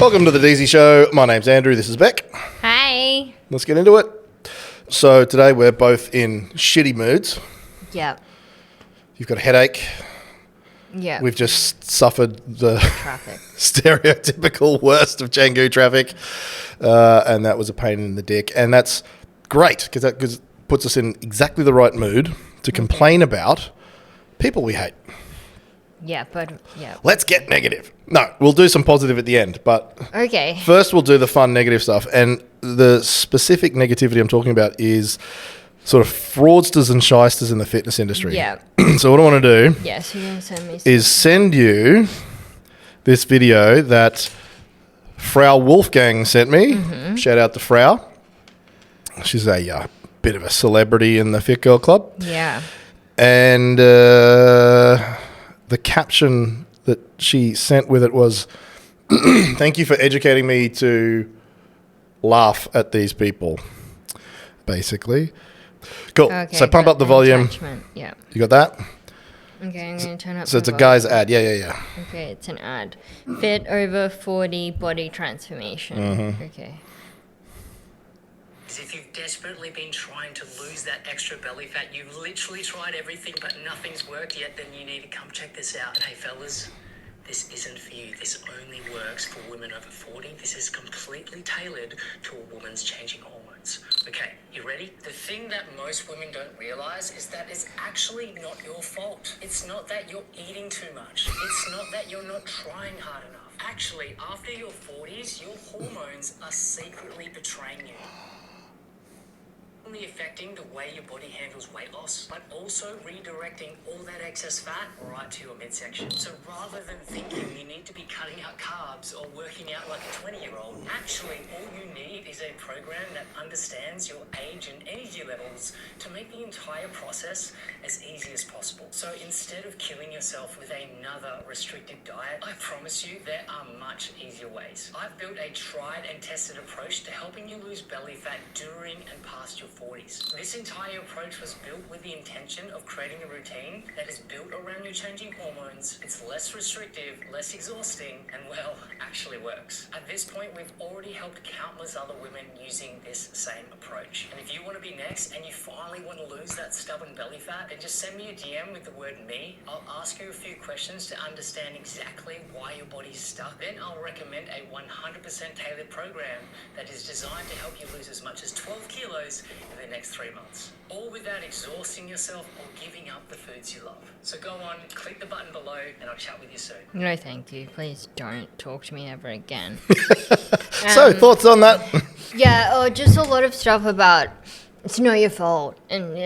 Welcome to the Deasy Show. My name's Andrew. This is Beck. Hi. Let's get into it. So today we're both in shitty moods. Yep. You've got a headache. Yeah. We've just suffered the Traffic. stereotypical worst of Canggu traffic. And that was a pain in the dick. And that's great because that puts us in exactly the right mood to complain about people we hate. Yeah, but yeah. Let's get negative. No, we'll do some positive at the end, but Okay. first we'll do the fun negative stuff. And the specific negativity I'm talking about is sort of fraudsters and shysters in the fitness industry. Yeah. So what I want to do Yes, you're gonna send me. is send you this video that Frau Wolfgang sent me. Mm-hmm. Shout out to Frau. She's a bit of a celebrity in the Fit Girl Club. Yeah. And the caption that she sent with it was, thank you for educating me to laugh at these people, basically. Cool. Okay. So pump up the volume. Attachment. Yeah. You got that? Okay, I'm gonna turn up. So it's a the guy's volume. ad. Yeah. Okay, it's an ad. Fit over 40 body transformation. Mm-hmm. Okay. If you've desperately been trying to lose that extra belly fat, you've literally tried everything but nothing's worked yet, then you need to come check this out. Hey fellas, this isn't for you. This only works for women over 40. This is completely tailored to a woman's changing hormones. Okay, you ready? The thing that most women don't realize is that it's actually not your fault. It's not that you're eating too much. It's not that you're not trying hard enough. Actually, after your 40s, your hormones are secretly betraying you. Only affecting the way your body handles weight loss, but also redirecting all that excess fat right to your midsection. So rather than thinking you need to be cutting out carbs or working out like a 20-year-old, actually all you need is a program that understands your age and energy levels to make the entire process as easy as possible. So instead of killing yourself with another restrictive diet, I promise you there are much easier ways. I've built a tried and tested approach to helping you lose belly fat during and past your 40s. This entire approach was built with the intention of creating a routine that is built around your changing hormones. It's less restrictive, less exhausting, and well, actually works. At this point, we've already helped countless other women using this same approach. And if you want to be next and you finally want to lose that stubborn belly fat, then just send me a DM with the word me. I'll ask you a few questions to understand exactly why your body's stuck. Then I'll recommend a 100% tailored program that is designed to help you lose as much as 12 kilos in the next 3 months, all without exhausting yourself or giving up the foods you love. So go on, click the button below, and I'll chat with you soon. No, thank you. Please don't talk to me ever again. So thoughts on that? Yeah, or just a lot of stuff about it's not your fault and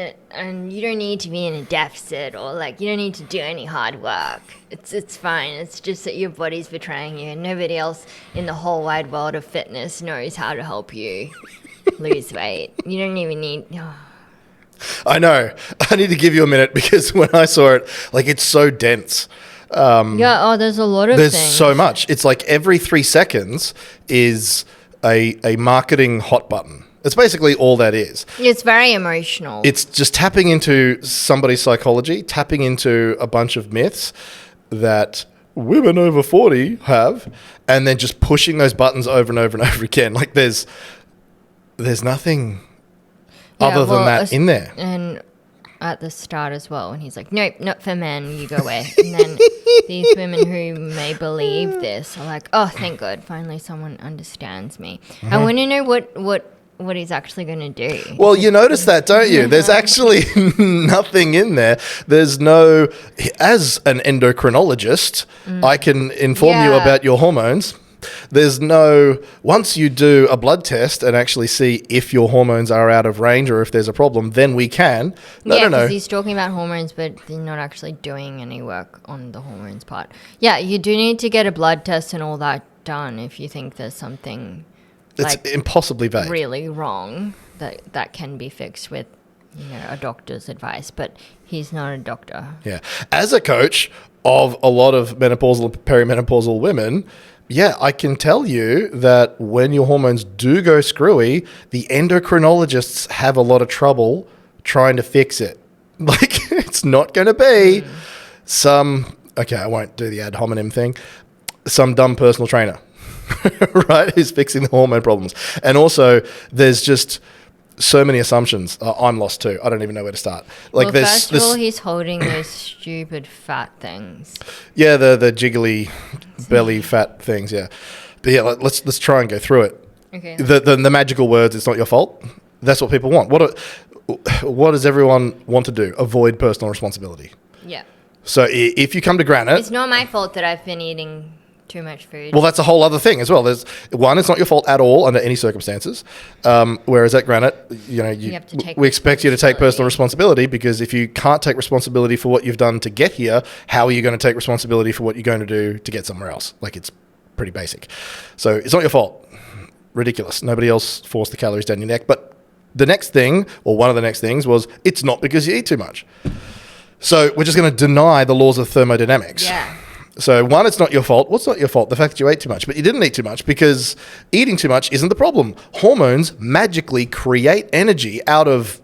you don't need to be in a deficit or like you don't need to do any hard work. It's fine. It's just that your body's betraying you and nobody else in the whole wide world of fitness knows how to help you lose weight. You don't even need... Oh. I know. I need to give you a minute because when I saw it, like it's so dense. There's a lot of There's things. so much. It's like every 3 seconds is a marketing hot button. It's basically all that is. It's very emotional. It's just tapping into somebody's psychology, tapping into a bunch of myths that women over 40 have, and then just pushing those buttons over and over and over again. Like there's nothing other than that in there. And at the start as well, when he's like, nope, not for men, you go away. And then these women who may believe this are like, oh, thank God, finally someone understands me. I want to know what he's actually going to do. Well, you notice that, don't you? There's actually nothing in there. There's no, as an endocrinologist, I can inform you about your hormones. There's no, once you do a blood test and actually see if your hormones are out of range or if there's a problem, then we can. No. because he's talking about hormones, but they're not actually doing any work on the hormones part. Yeah, you do need to get a blood test and all that done if you think there's something it's impossibly vague. really wrong that can be fixed with a doctor's advice, but he's not a doctor. Yeah. As a coach of a lot of menopausal, perimenopausal women, yeah, I can tell you that when your hormones do go screwy, the endocrinologists have a lot of trouble trying to fix it. Like, it's not going to be some, okay, I won't do the ad hominem thing, some dumb personal trainer. right? Who's fixing the hormone problems. And also, there's just so many assumptions. I'm lost too. I don't even know where to start. Like, Well, first of all, he's holding those stupid fat things. Yeah, the jiggly belly fat things. Yeah, but yeah, let's try and go through it. Okay. The magical words. It's not your fault. That's what people want. What does everyone want to do? Avoid personal responsibility. Yeah. So if you come to granite, It's not my fault that I've been eating too much food. well, that's a whole other thing as well. There's one, it's not your fault at all under any circumstances. Whereas at granite, you have to take we expect you to take personal responsibility, because if you can't take responsibility for what you've done to get here, how are you going to take responsibility for what you're going to do to get somewhere else? Like, it's pretty basic. So it's not your fault. Ridiculous. Nobody else forced the calories down your neck. But the next thing, or one of the next things, was it's not because you eat too much. So we're just going to deny the laws of thermodynamics. Yeah. So one, it's not your fault. What's not your fault? The fact that you ate too much. But you didn't eat too much, because eating too much isn't the problem. Hormones magically create energy out of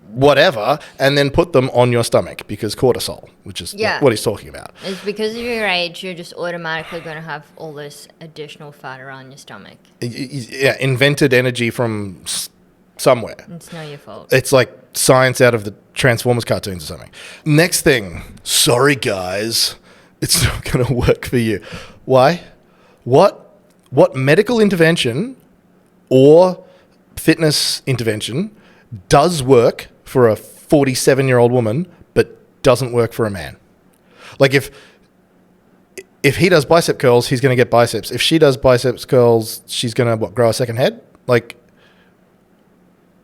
whatever and then put them on your stomach, because cortisol, which is what he's talking about. It's because of your age, you're just automatically going to have all this additional fat around your stomach. Yeah, invented energy from somewhere. It's not your fault. It's like science out of the Transformers cartoons or something. Next thing. Sorry, guys. It's not going to work for you. Why? What medical intervention or fitness intervention does work for a 47-year-old woman but doesn't work for a man? Like, if he does bicep curls, he's going to get biceps. If she does biceps curls, she's going to, grow a second head? Like,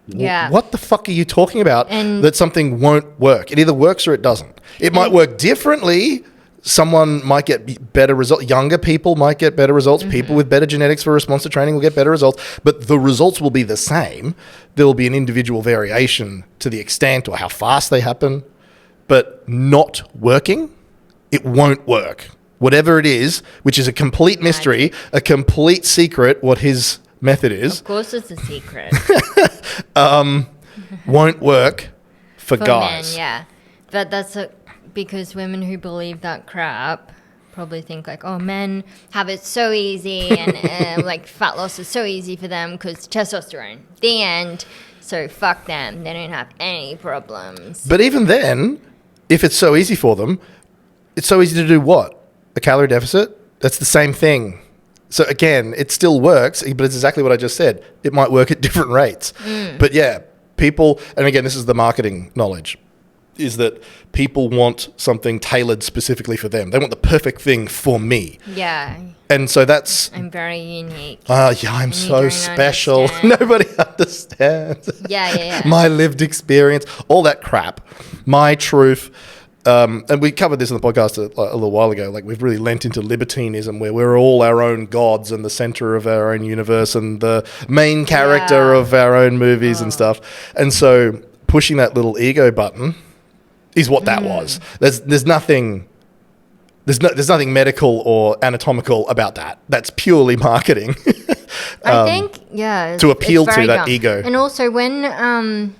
yeah. What the fuck are you talking about? And that something won't work. It either works or it doesn't. It might work differently. Someone might get better results. Younger people might get better results. People with better genetics for response to training will get better results. But the results will be the same. There will be an individual variation to the extent or how fast they happen. But not working, it won't work. Whatever it is, which is a complete mystery, a complete secret, what his method is. Of course it's a secret. Won't work for guys. Men, yeah. But that's because women who believe that crap probably think like, oh, men have it so easy and like fat loss is so easy for them because testosterone. The end. So fuck them. They don't have any problems. But even then, if it's so easy for them, it's so easy to do what? A calorie deficit? That's the same thing. So again, it still works, but it's exactly what I just said. It might work at different rates. But yeah, people, and again, this is the marketing knowledge, is that people want something tailored specifically for them. They want the perfect thing for me. Yeah. And so that's... I'm very unique. Yeah, I'm so special. Nobody understands. Yeah. My lived experience, all that crap. My truth. And we covered this in the podcast a little while ago. Like, we've really lent into libertinism, where we're all our own gods and the center of our own universe and the main character of our own movies and stuff. And so pushing that little ego button is what that was. There's nothing medical or anatomical about that. That's purely marketing. I think, to appeal to that dumb. ego. And also when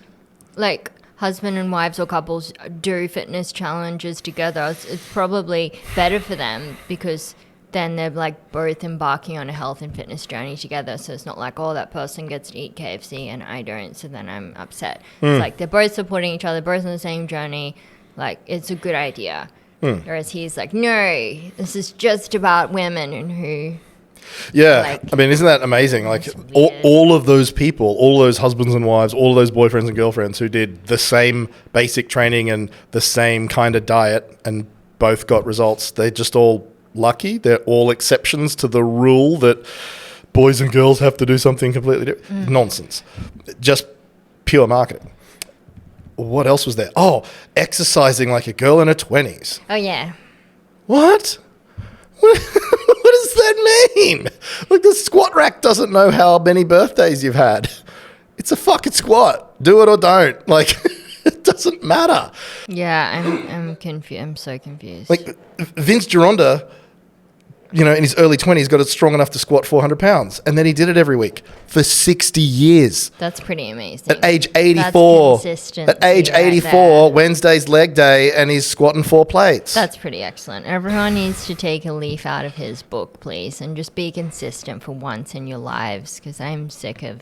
like husband and wives or couples do fitness challenges together, it's probably better for them, because then they're like both embarking on a health and fitness journey together. So it's not like, oh, that person gets to eat KFC and I don't, so then I'm upset. It's like they're both supporting each other, both on the same journey. Like, it's a good idea. Whereas he's like, no, this is just about women and who... Yeah, like, I mean, isn't that amazing? Like, all of those people, all those husbands and wives, all those boyfriends and girlfriends who did the same basic training and the same kind of diet and both got results, they're just all lucky. They're all exceptions to the rule that boys and girls have to do something completely different. Nonsense. Just pure marketing. What else was there? Oh, exercising like a girl in her 20s. Oh, yeah. What? What does that mean? Like, the squat rack doesn't know how many birthdays you've had. It's a fucking squat. Do it or don't. Like, it doesn't matter. Yeah, I'm confused. I'm so confused. Like, Vince Gironda in his early 20s, got it strong enough to squat 400 pounds. And then he did it every week for 60 years. That's pretty amazing. At age 84, there. Wednesday's leg day, and he's squatting 4 plates. That's pretty excellent. Everyone needs to take a leaf out of his book, please, and just be consistent for once in your lives, because I'm sick of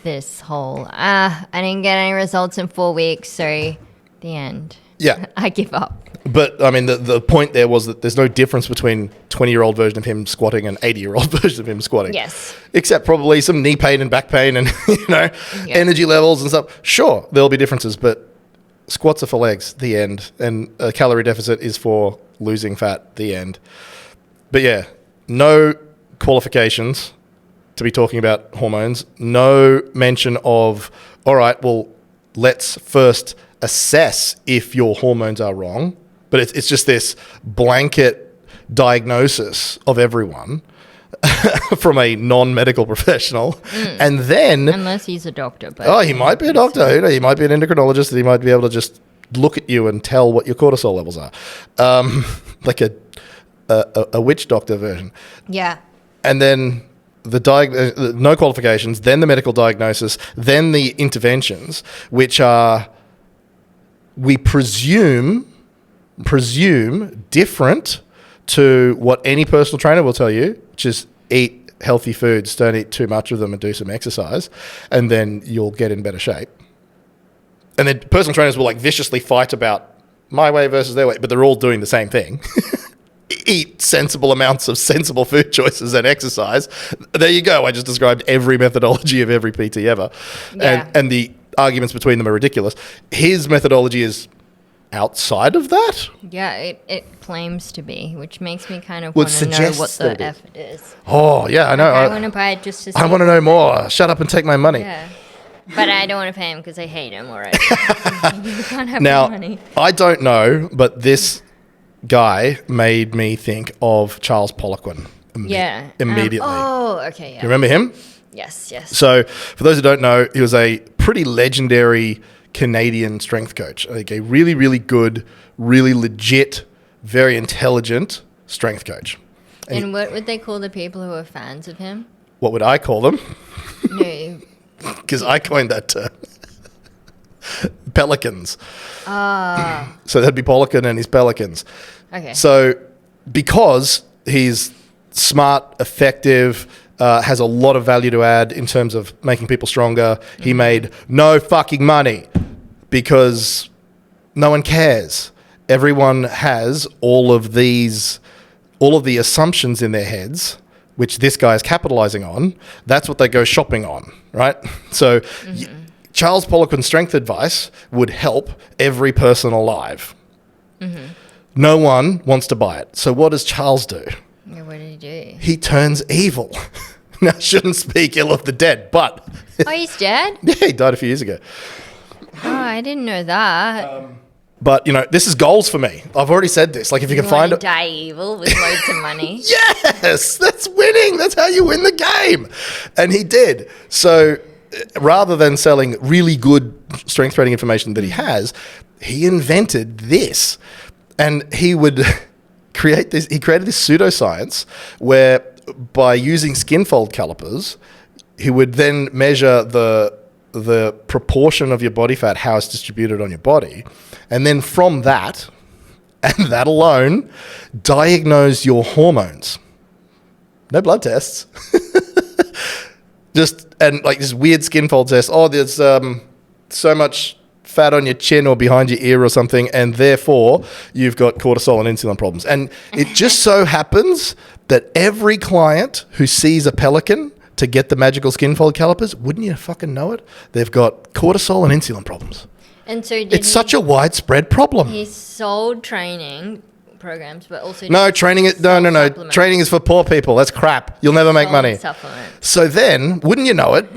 this whole, I didn't get any results in 4 weeks, so the end. Yeah. I give up. But, I mean, the point there was that there's no difference between 20-year-old version of him squatting and 80-year-old version of him squatting. Yes. Except probably some knee pain and back pain and, energy levels and stuff. Sure, there'll be differences, but squats are for legs, the end. And a calorie deficit is for losing fat, the end. But, yeah, no qualifications to be talking about hormones. No mention of, all right, well, let's first assess if your hormones are wrong, but it's just this blanket diagnosis of everyone from a non-medical professional, and then unless he's a doctor, but he might be a doctor. He might be an endocrinologist, and he might be able to just look at you and tell what your cortisol levels are, like a witch doctor version. Yeah, and then no qualifications, then the medical diagnosis, then the interventions, which are, we presume different to what any personal trainer will tell you, which is eat healthy foods, don't eat too much of them, and do some exercise, and then you'll get in better shape. And then personal trainers will viciously fight about my way versus their way, but they're all doing the same thing. Eat sensible amounts of sensible food choices and exercise. There you go. I just described every methodology of every PT ever. Yeah. And the arguments between them are ridiculous. His methodology is outside of that. Yeah, it claims to be, which makes me kind of want to know what the F it is. Oh, yeah, I know. I want to buy it just to see. I want to know more. Shut up and take my money. Yeah. But I don't want to pay him because I hate him already. You can't have Now, my money. I don't know, but this guy made me think of Charles Poliquin immediately. Okay, yeah. You remember him? Yes. So, for those who don't know, he was a pretty legendary Canadian strength coach. Like a really, really good, really legit, very intelligent strength coach. And what would they call the people who are fans of him? What would I call them? No. Because I coined that term. Pelicans. So that'd be Poliquin and his Pelicans. Okay. So because he's smart, effective, has a lot of value to add in terms of making people stronger, he made no fucking money because no one cares. Everyone has all of the assumptions in their heads, which this guy is capitalizing on. That's what they go shopping on, right? So Charles Poliquin's strength advice would help every person alive. No one wants to buy it. So what does Charles do? Yeah, what did he do? He turns evil. Now, I shouldn't speak ill of the dead, but... Oh, he's dead? Yeah, he died a few years ago. Oh, I didn't know that. But, this is goals for me. I've already said this. Like, if you can find it... die evil with loads of money? Yes! That's winning! That's how you win the game! And he did. So, rather than selling really good strength training information that he has, he invented this. And he would created this pseudoscience where by using skin fold calipers, he would then measure the proportion of your body fat, how it's distributed on your body. And then from that, and that alone, diagnose your hormones. No blood tests. And this weird skin fold test. Oh, there's so much fat on your chin or behind your ear or something, and therefore you've got cortisol and insulin problems. And it just so happens that every client who sees a pelican to get the magical skin fold calipers, wouldn't you fucking know it? They've got cortisol and insulin problems. And so it's such a widespread problem. He sold training programs, but also training is for poor people. That's crap. You'll never make money. Supplements. So then, wouldn't you know it?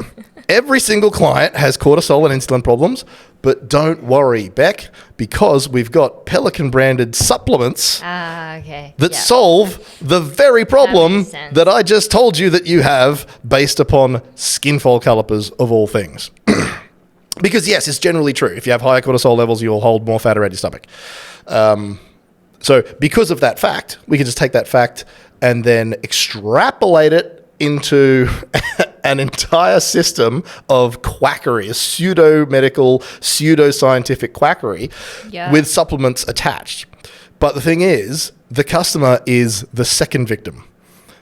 Every single client has cortisol and insulin problems, but don't worry, Beck, because we've got Pelican branded supplements that solve the very problem that I just told you that you have based upon skin fold calipers of all things. Because yes, it's generally true. If you have higher cortisol levels, you'll hold more fat around your stomach. So because of that fact, we can just take that fact and then extrapolate it into an entire system of quackery, a pseudo-medical, pseudo-scientific quackery with supplements attached. But the thing is, the customer is the second victim.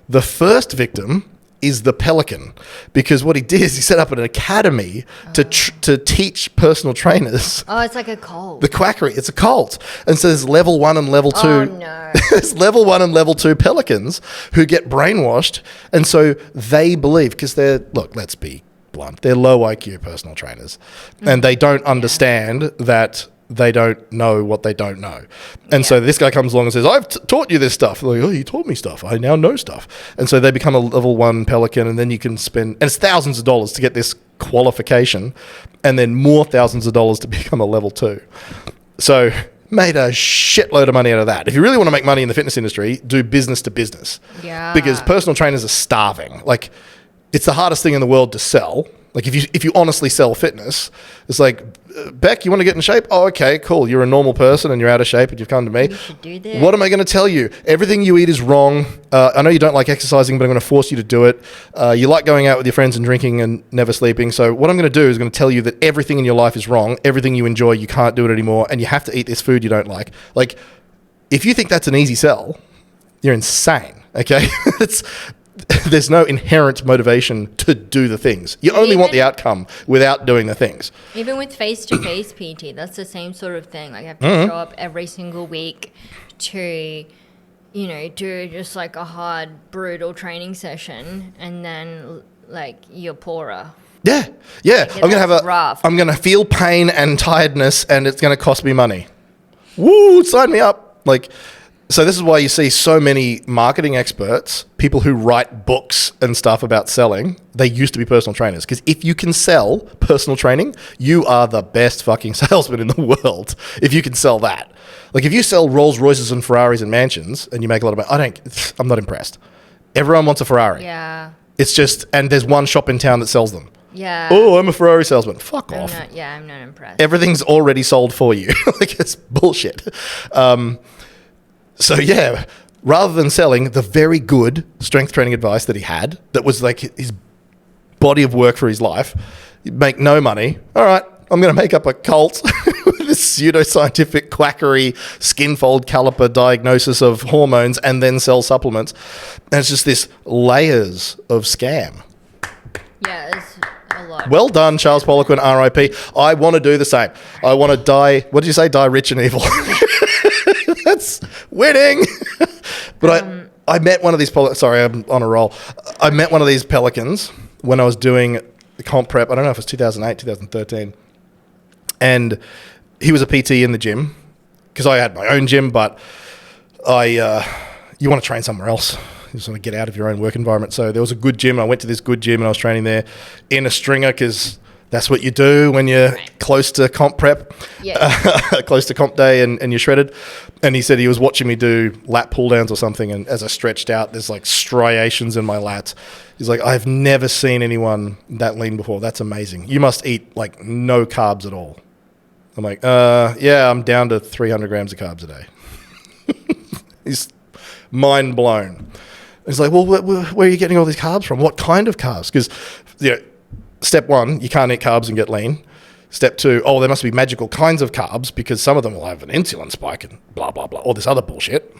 The first victim is the pelican, because what he did is he set up an academy to teach personal trainers. Oh, it's like a cult. The quackery. It's a cult. And so there's level 1 and level 2. Oh, no. There's level 1 and level 2 pelicans who get brainwashed. And so they believe, because look, let's be blunt, they're low IQ personal trainers. And they don't understand that they don't know what they don't know. And so this guy comes along and says, I've taught you this stuff. They're like, oh, you taught me stuff. I now know stuff. And so they become a level 1 pelican, and then you can spend, and it's thousands of dollars to get this qualification, and then more thousands of dollars to become a level 2. So made a shitload of money out of that. If you really want to make money in the fitness industry, do business to business. Yeah. Because personal trainers are starving. Like, it's the hardest thing in the world to sell. Like, if you honestly sell fitness, it's like, Beck, you want to get in shape? Oh, okay, cool. You're a normal person and you're out of shape and you've come to me. You should do this. What am I going to tell you? Everything you eat is wrong. I know you don't like exercising, but I'm going to force you to do it. You like going out with your friends and drinking and never sleeping. So what I'm going to do is going to tell you that everything in your life is wrong. Everything you enjoy, you can't do it anymore. And you have to eat this food you don't like. Like, if you think that's an easy sell, you're insane, okay? There's no inherent motivation to do the things. You only want the outcome without doing the things. Even with face-to-face PT, that's the same sort of thing. Like, I have to show up every single week to, do just like a hard, brutal training session, and then like you're poorer. Yeah. I'm gonna feel pain and tiredness, and it's gonna cost me money. Woo! Sign me up. Like. So this is why you see so many marketing experts, people who write books and stuff about selling, they used to be personal trainers. Because if you can sell personal training, you are the best fucking salesman in the world. If you can sell that. Like, if you sell Rolls Royces and Ferraris and mansions and you make a lot of money, I'm not impressed. Everyone wants a Ferrari. Yeah. It's just, and there's one shop in town that sells them. Yeah. Oh, I'm a Ferrari salesman. Fuck off. I'm not impressed. Everything's already sold for you. Like, it's bullshit. So yeah, rather than selling the very good strength training advice that he had, that was like his body of work for his life, make no money. All right, I'm going to make up a cult with this pseudo-scientific quackery skin fold caliper diagnosis of hormones and then sell supplements. And it's just this layers of scam. Yeah, it's a lot. Well done, Charles Poliquin, RIP. I want to do the same. I want to die, what did you say? Die rich and evil. That's winning. But I met one of these, sorry, I'm on a roll. I met one of these pelicans when I was doing the comp prep. I don't know if it was 2008, 2013. And he was a PT in the gym, because I had my own gym, but you want to train somewhere else. You just want to get out of your own work environment. So there was a good gym. I went to this good gym and I was training there in a stringer, because that's what you do when you're close to comp prep, close to comp day and you're shredded. And he said he was watching me do lat pull downs or something. And as I stretched out, there's like striations in my lats. He's like, I've never seen anyone that lean before. That's amazing. You must eat like no carbs at all. I'm like, yeah, I'm down to 300 grams of carbs a day. He's mind blown. He's like, well, where are you getting all these carbs from? What kind of carbs? Because, step 1, you can't eat carbs and get lean. Step 2, there must be magical kinds of carbs, because some of them will have an insulin spike and blah, blah, blah, all this other bullshit.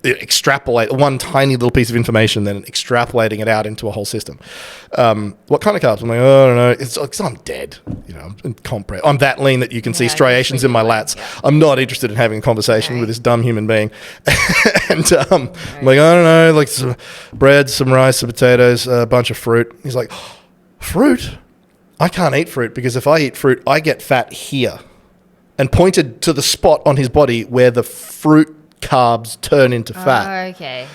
Extrapolate one tiny little piece of information, then extrapolating it out into a whole system. What kind of carbs? I'm like, I don't know. It's like, I'm dead. I'm in comp prep. I'm that lean that you can see striations in my lats. Yeah. I'm not interested in having a conversation with this dumb human being. And I'm like, I don't know, like some bread, some rice, some potatoes, a bunch of fruit. He's like, fruit? I can't eat fruit, because if I eat fruit, I get fat here. And pointed to the spot on his body where the fruit carbs turn into fat. Oh, okay.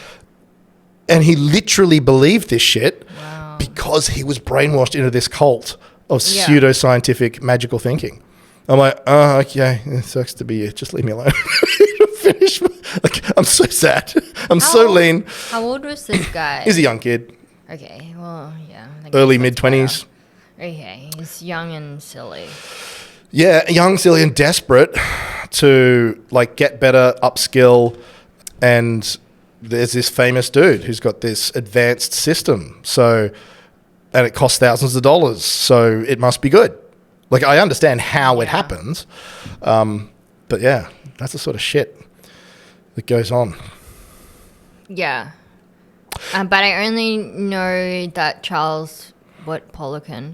And he literally believed this shit because he was brainwashed into this cult of pseudo-scientific magical thinking. I'm like, oh, okay, it sucks to be you. Just leave me alone. Finish. Like, I'm so sad. I'm so lean. How old was this guy? He's a young kid. Okay, well, yeah. Early, mid-20s. Okay, he's young and silly. Yeah, young, silly, and desperate to like get better, upskill, and there's this famous dude who's got this advanced system. So, and it costs thousands of dollars. So it must be good. Like I understand how it happens, but yeah, that's the sort of shit that goes on. Yeah. But I only know that Charles, Poliquin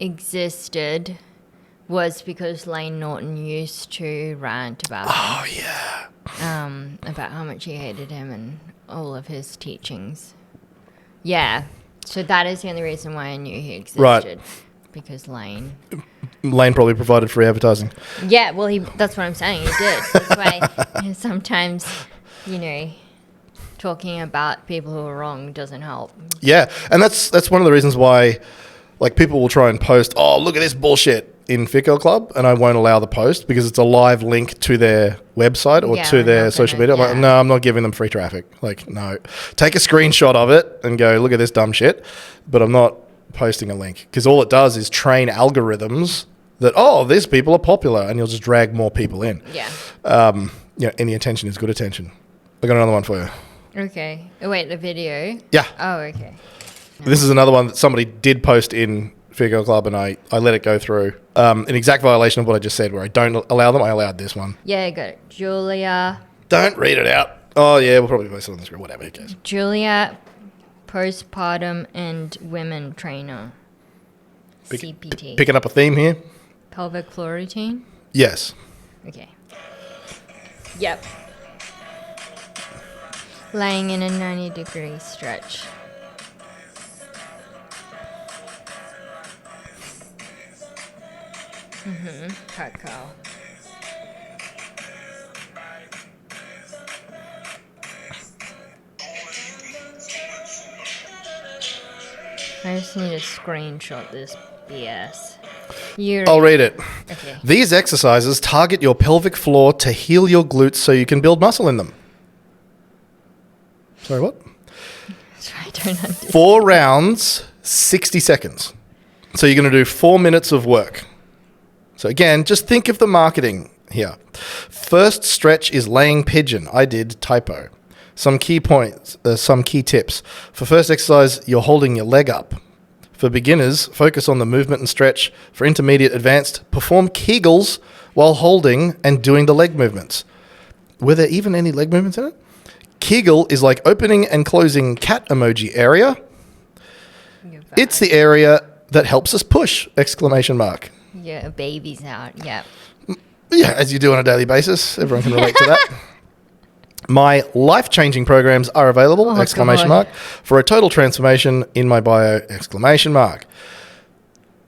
existed was because Lane Norton used to rant about him. Oh, yeah. About how much he hated him and all of his teachings. Yeah. So that is the only reason why I knew he existed. Right. Because Lane Probably provided free advertising. Yeah, well, that's what I'm saying. He did. That's why sometimes, talking about people who are wrong doesn't help. Yeah, and that's one of the reasons why, like, people will try and post, oh, look at this bullshit in Fit Girl Club, and I won't allow the post because it's a live link to their website or to their social media. I'm like, no, I'm not giving them free traffic. Like, no. Take a screenshot of it and go, look at this dumb shit, but I'm not posting a link because all it does is train algorithms that, these people are popular, and you'll just drag more people in. Yeah. Any attention is good attention. I got another one for you. Okay. Oh, wait, the video? Yeah. Oh, okay. This is another one that somebody did post in Fit Girl Club, and I let it go through. An exact violation of what I just said, where I don't allow them. I allowed this one. Yeah, I got it. Julia. Don't read it out. Oh, yeah, we'll probably post it on the screen. Whatever, who cares? Julia, postpartum and women trainer. CPT. Picking up a theme here? Pelvic floor routine? Yes. Okay. Yep. Laying in a 90-degree stretch. Cat cow. I just need to screenshot this BS. I'll read it. Okay. These exercises target your pelvic floor to heal your glutes so you can build muscle in them. Sorry, what? I don't understand. 4 rounds, 60 seconds. So you're going to do 4 minutes of work. So again, just think of the marketing here. First stretch is laying pigeon. I did typo. Some key points, some key tips. For first exercise, you're holding your leg up. For beginners, focus on the movement and stretch. For intermediate advanced, perform Kegels while holding and doing the leg movements. Were there even any leg movements in it? Kegel is like opening and closing cat emoji area. It's the area that helps us push! Exclamation mark. Yeah, a baby's out. Yeah. Yeah, as you do on a daily basis. Everyone can relate to that. My life-changing programs are available! Exclamation mark. For a total transformation in my bio! Exclamation mark.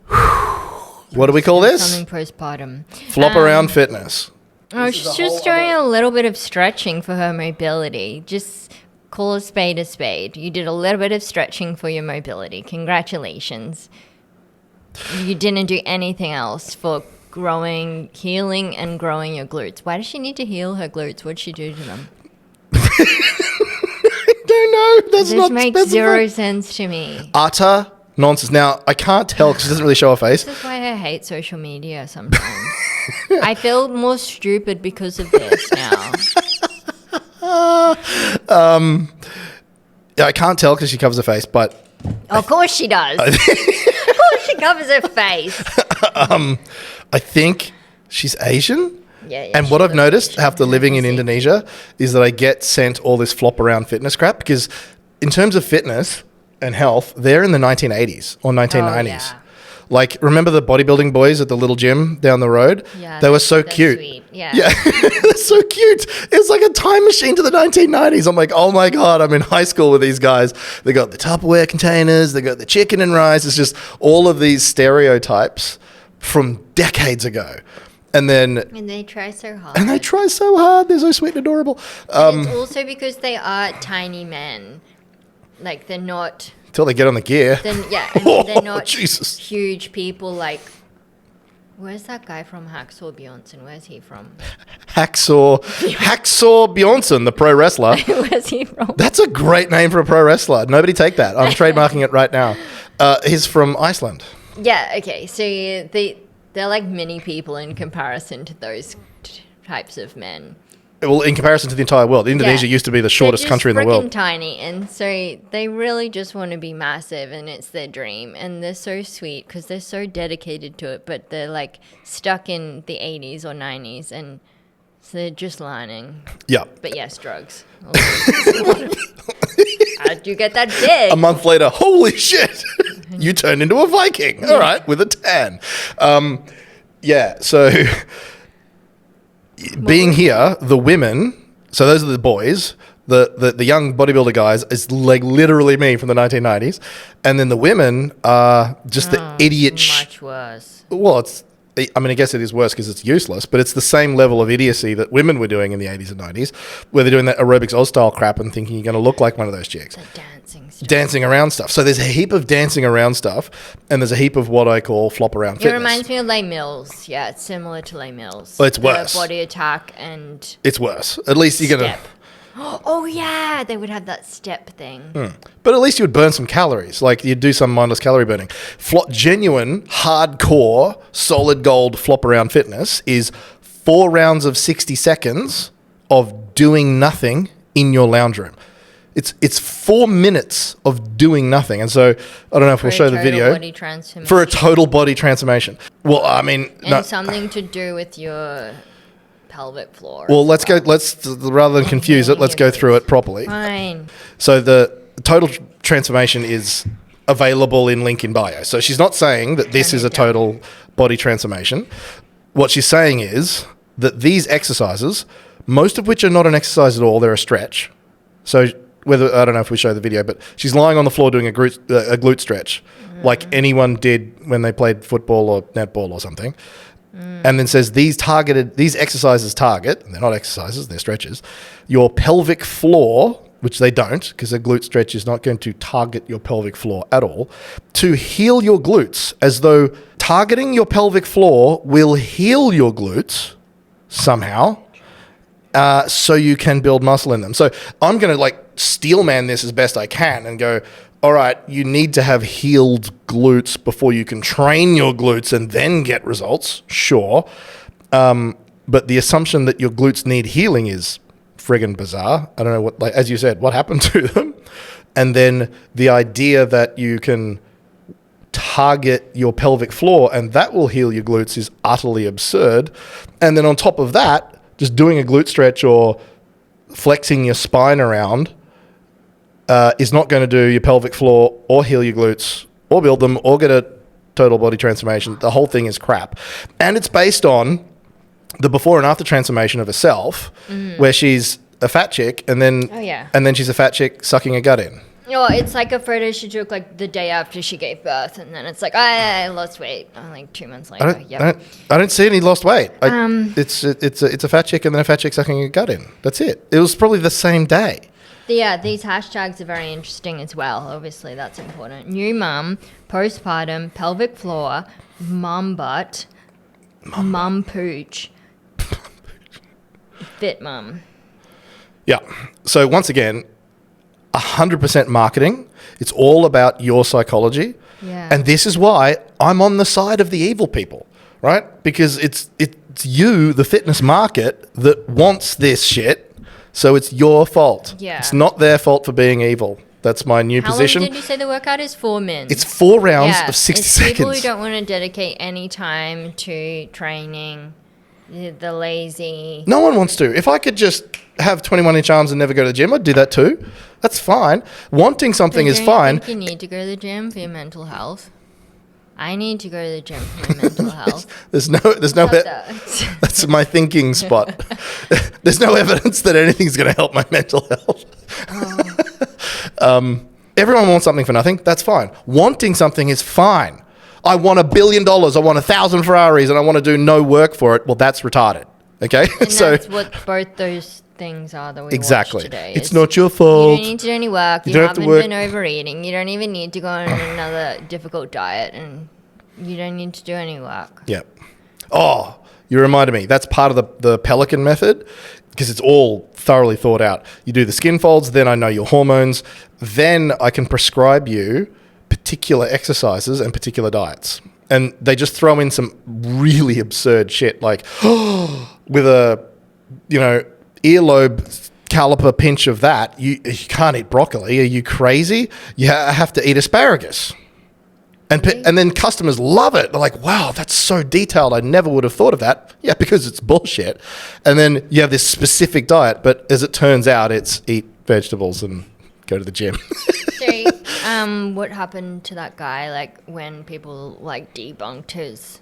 What do we call this? Something postpartum. Flop around fitness. Oh, she's just doing a little bit of stretching for her mobility. Just call a spade a spade. You did a little bit of stretching for your mobility. Congratulations. You didn't do anything else for healing and growing your glutes. Why does she need to heal her glutes? What'd she do to them? I don't know. That's not This makes specified. zero sense to me. Utter nonsense. Now, I can't tell because she doesn't really show her face. This is why I hate social media sometimes. I feel more stupid because of this now. Yeah, I can't tell because she covers her face, but Of course she does. Of course she covers her face. I think she's Asian. Yeah, And she what I've looks noticed Asian. after living in Indonesia is that I get sent all this flop around fitness crap because in terms of fitness and health, they're in the 1980s or 1990s. yeah. Like, remember the bodybuilding boys at the little gym down the road? Yeah, they were so they're cute. sweet. Yeah. Yeah, they're so cute. It's like a time machine to the 1990s. I'm like, oh my God, I'm in high school with these guys. They got the Tupperware containers, they got the chicken and rice. It's just all of these stereotypes from decades ago. And they try so hard. they try so hard. They're so sweet and adorable. And it's also because they are tiny men. Like, they're not... Until they get on the gear. and Oh, they're not Jesus. huge people like... Where's that guy from Hacksaw Bjornsson? Where's he from? Hacksaw Bjornsson, the pro wrestler. Where's he from? That's a great name for a pro wrestler. Nobody take that. I'm trademarking it right now. He's from Iceland. Yeah, okay. So they're like mini people in comparison to those types of men. Well, in comparison to the entire world, Indonesia used to be the shortest country in the world. They're just freaking tiny, and so they really just want to be massive, and it's their dream. And they're so sweet because they're so dedicated to it, but they're like stuck in the 80s or 90s, and so they're just lining. Yeah. But yes, drugs. How'd you get that big? A month later, holy shit, you turned into a Viking. All right, with a tan. Yeah, so being here, the women, so those are the boys, the young bodybuilder guys is like literally me from the 1990s. And then the women are just the idiot Much worse. Well, I guess it is worse because it's useless, but it's the same level of idiocy that women were doing in the 80s and 90s, where they're doing that aerobics Oz style crap and thinking you're going to look like one of those chicks. The dancing stuff. Dancing around stuff. So there's a heap of dancing around stuff, and there's a heap of what I call flop around fitness. It reminds me of Les Mills. Yeah, it's similar to Les Mills. Well, it's worse. Body attack and It's worse. At least you're going to... step. Oh, yeah, they would have that step thing. But at least you would burn some calories. Like you'd do some mindless calorie burning. Genuine, hardcore, solid gold flop around fitness is 4 rounds of 60 seconds of doing nothing in your lounge room. It's 4 minutes of doing nothing. And so I don't know if we'll show the video. Body transformation. For a total body transformation. Well, I mean... And something to do with your... pelvic floor. Well, let's rather than confuse it, let's go through it properly. Fine. So the total transformation is available in link in bio. So she's not saying that this is a total body transformation. What she's saying is that these exercises, most of which are not an exercise at all, they're a stretch. So I don't know if we show the video, but she's lying on the floor doing a glute stretch, like anyone did when they played football or netball or something. And then says these exercises target, they're not exercises, they're stretches, your pelvic floor, which they don't, because a glute stretch is not going to target your pelvic floor at all, to heal your glutes, as though targeting your pelvic floor will heal your glutes somehow, so you can build muscle in them. So I'm going to steel man this as best I can and go, all right, you need to have healed glutes before you can train your glutes and then get results, sure. But the assumption that your glutes need healing is friggin' bizarre. I don't know what, as you said, what happened to them? And then the idea that you can target your pelvic floor and that will heal your glutes is utterly absurd. And then on top of that, just doing a glute stretch or flexing your spine around is not going to do your pelvic floor or heal your glutes or build them or get a total body transformation. The whole thing is crap. And it's based on the before and after transformation of herself, where she's a fat chick and then and then she's a fat chick sucking a gut in. Oh, it's like a photo she took the day after she gave birth, and then it's like, I lost weight. 2 months later. I don't see any lost weight. It's a fat chick and then a fat chick sucking a gut in. That's it. It was probably the same day. Yeah, these hashtags are very interesting as well. Obviously, that's important. New mum, postpartum, pelvic floor, mum butt, mum pooch, fit mum. Yeah. So once again, 100% marketing. It's all about your psychology. Yeah. And this is why I'm on the side of the evil people, right? Because it's you, the fitness market, that wants this shit. So it's your fault. Yeah. It's not their fault for being evil. That's my new position. How long did you say the workout is? 4 minutes. It's 4 rounds of 60 seconds. People who don't want to dedicate any time to training, the lazy. No one wants to. If I could just have 21-inch arms and never go to the gym, I'd do that too. That's fine. Wanting something is fine. You think you need to go to the gym for your mental health? I need to go to the gym for my mental health. There's no that's my thinking spot. There's no evidence that anything's going to help my mental health. Everyone wants something for nothing. That's fine. Wanting something is fine. I want $1 billion. I want 1,000 Ferraris, and I want to do no work for it. Well, that's retarded. Okay, and that's what both those things are that we watched today. It's not your fault. You don't need to do any work. You haven't been overeating. You don't even need to go on another difficult diet, and you don't need to do any work. Yeah. Oh, you reminded me. That's part of the Pelican method, because it's all thoroughly thought out. You do the skin folds, then I know your hormones, then I can prescribe you particular exercises and particular diets. and they just throw in some really absurd shit, like with a, earlobe caliper pinch of that, you can't eat broccoli. Are you crazy? You have to eat asparagus. And then customers love it. They're like, wow, that's so detailed. I never would have thought of that. Yeah, because it's bullshit. And then you have this specific diet, but as it turns out, it's eat vegetables and go to the gym. So, what happened to that guy, like, when people, like, debunked his...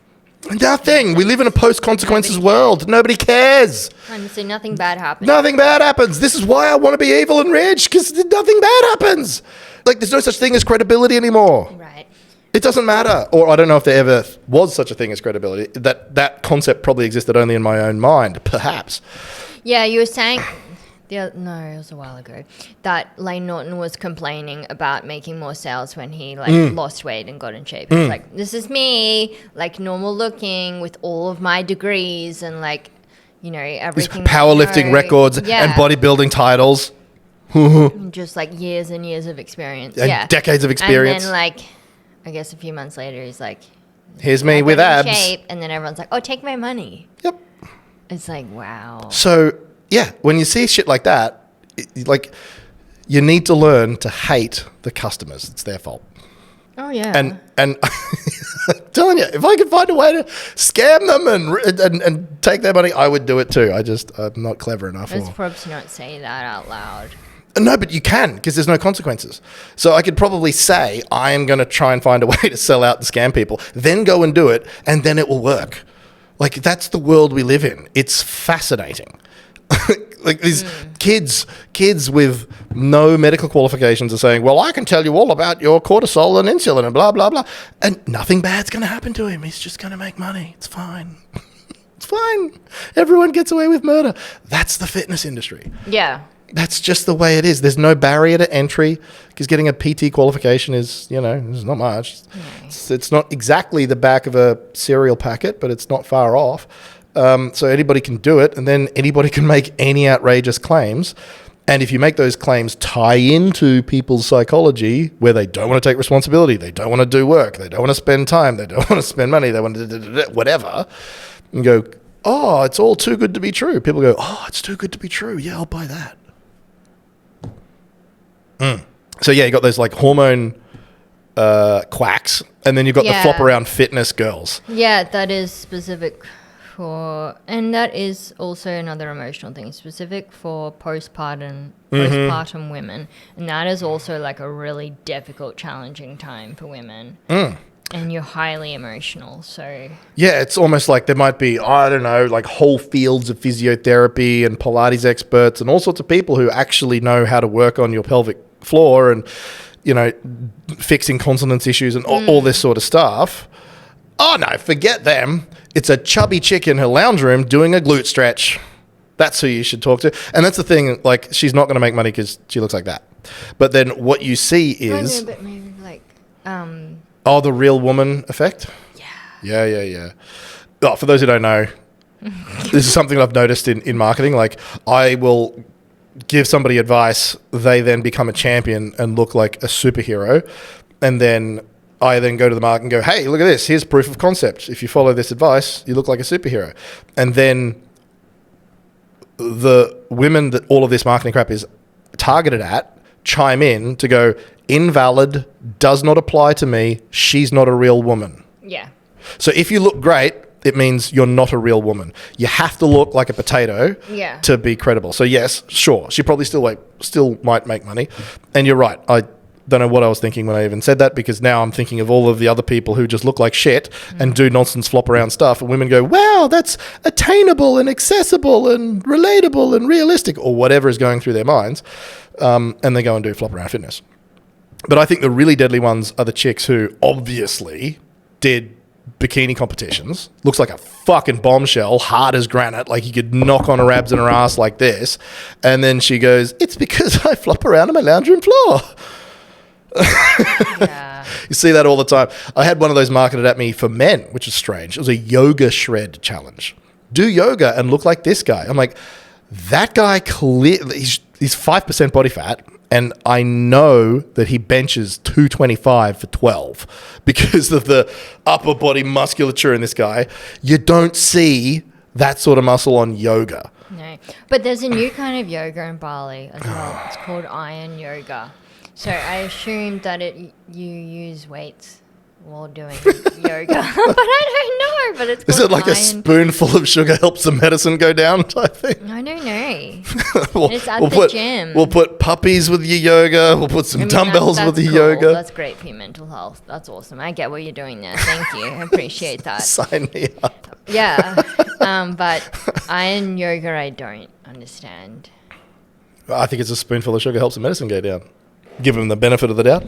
Nothing. We live in a post-consequences world. Nobody cares. Honestly, nothing bad happened. Nothing bad happens. This is why I want to be evil and rich, because nothing bad happens. Like, there's no such thing as credibility anymore. Right. It doesn't matter. Or I don't know if there ever was such a thing as credibility. That concept probably existed only in my own mind, perhaps. Yeah, you were saying... it was a while ago, that Lane Norton was complaining about making more sales when he lost weight and got in shape. He's like, this is me, like normal looking with all of my degrees and like, everything. These powerlifting records and bodybuilding titles. Just like years and years of experience. And decades of experience. And then I guess a few months later, he's like, here's me with abs. Shape, and then everyone's like, oh, take my money. Yep. It's like, wow. So... yeah, when you see shit like that, you need to learn to hate the customers. It's their fault. Oh yeah. And I'm telling you, if I could find a way to scam them and take their money, I would do it too. I'm not clever enough. Let's probably not say that out loud. No, but you can, because there's no consequences. So I could probably say, I am going to try and find a way to sell out and scam people, then go and do it, and then it will work. Like, that's the world we live in. It's fascinating. Like these kids with no medical qualifications are saying, well, I can tell you all about your cortisol and insulin and blah, blah, blah. And nothing bad's going to happen to him. He's just going to make money. It's fine. It's fine. Everyone gets away with murder. That's the fitness industry. Yeah. That's just the way it is. There's no barrier to entry because getting a PT qualification is, there's not much. No. It's not exactly the back of a cereal packet, but it's not far off. So anybody can do it, and then anybody can make any outrageous claims. And if you make those claims tie into people's psychology where they don't want to take responsibility, they don't want to do work, they don't want to spend time, they don't want to spend money, they want to whatever, and go, oh, it's all too good to be true. People go, oh, it's too good to be true. Yeah, I'll buy that. So yeah, you got those like hormone quacks, and then you've got the flop around fitness girls. Yeah, that is specific. And that is also another emotional thing, specific for postpartum women, and that is also like a really difficult, challenging time for women. And you're highly emotional, so yeah, it's almost like there might be, I don't know, like whole fields of physiotherapy and Pilates experts and all sorts of people who actually know how to work on your pelvic floor and fixing continence issues and all this sort of stuff. Oh no, forget them. It's a chubby chick in her lounge room doing a glute stretch. That's who you should talk to. And that's the thing, like, she's not going to make money because she looks like that. But then what you see is... but maybe like... Oh, the real woman effect? Yeah. Oh, for those who don't know, this is something I've noticed in marketing. Like, I will give somebody advice, they then become a champion and look like a superhero. And then... I then go to the market and go, hey, look at this. Here's proof of concept. If you follow this advice, you look like a superhero. And then the women that all of this marketing crap is targeted at chime in to go, invalid, does not apply to me. She's not a real woman. Yeah. So if you look great, it means you're not a real woman. You have to look like a potato to be credible. So yes, sure, she probably still might make money. And you're right. I don't know what I was thinking when I even said that, because now I'm thinking of all of the other people who just look like shit and do nonsense flop around stuff, and women go, wow, that's attainable and accessible and relatable and realistic, or whatever is going through their minds, and they go and do flop around fitness. But I think the really deadly ones are the chicks who obviously did bikini competitions, looks like a fucking bombshell, hard as granite, like you could knock on her abs and her ass like this, and then she goes, it's because I flop around on my lounge room floor. Yeah. You see that all the time. I had one of those marketed at me for men, which is strange. It was a yoga shred challenge. Do yoga and look like this guy. I'm like, that guy clearly, he's 5% body fat And I know that he benches 225 for 12 because of the upper body musculature in this guy. You don't see that sort of muscle on yoga. No, but there's a new kind of yoga in Bali as well. It's called iron yoga. So I assumed that you use weights while doing yoga, but I don't know. But it's called Is it like a spoonful of sugar helps the medicine go down type thing? I don't know. we'll, It's at the gym. We'll put puppies with your yoga. We'll put some dumbbells with the cool. yoga. That's great for your mental health. That's awesome. I get what you're doing there. Thank you. I appreciate that. Sign me up. Yeah. But iron yoga, I don't understand. I think it's a spoonful of sugar helps the medicine go down. Give them the benefit of the doubt.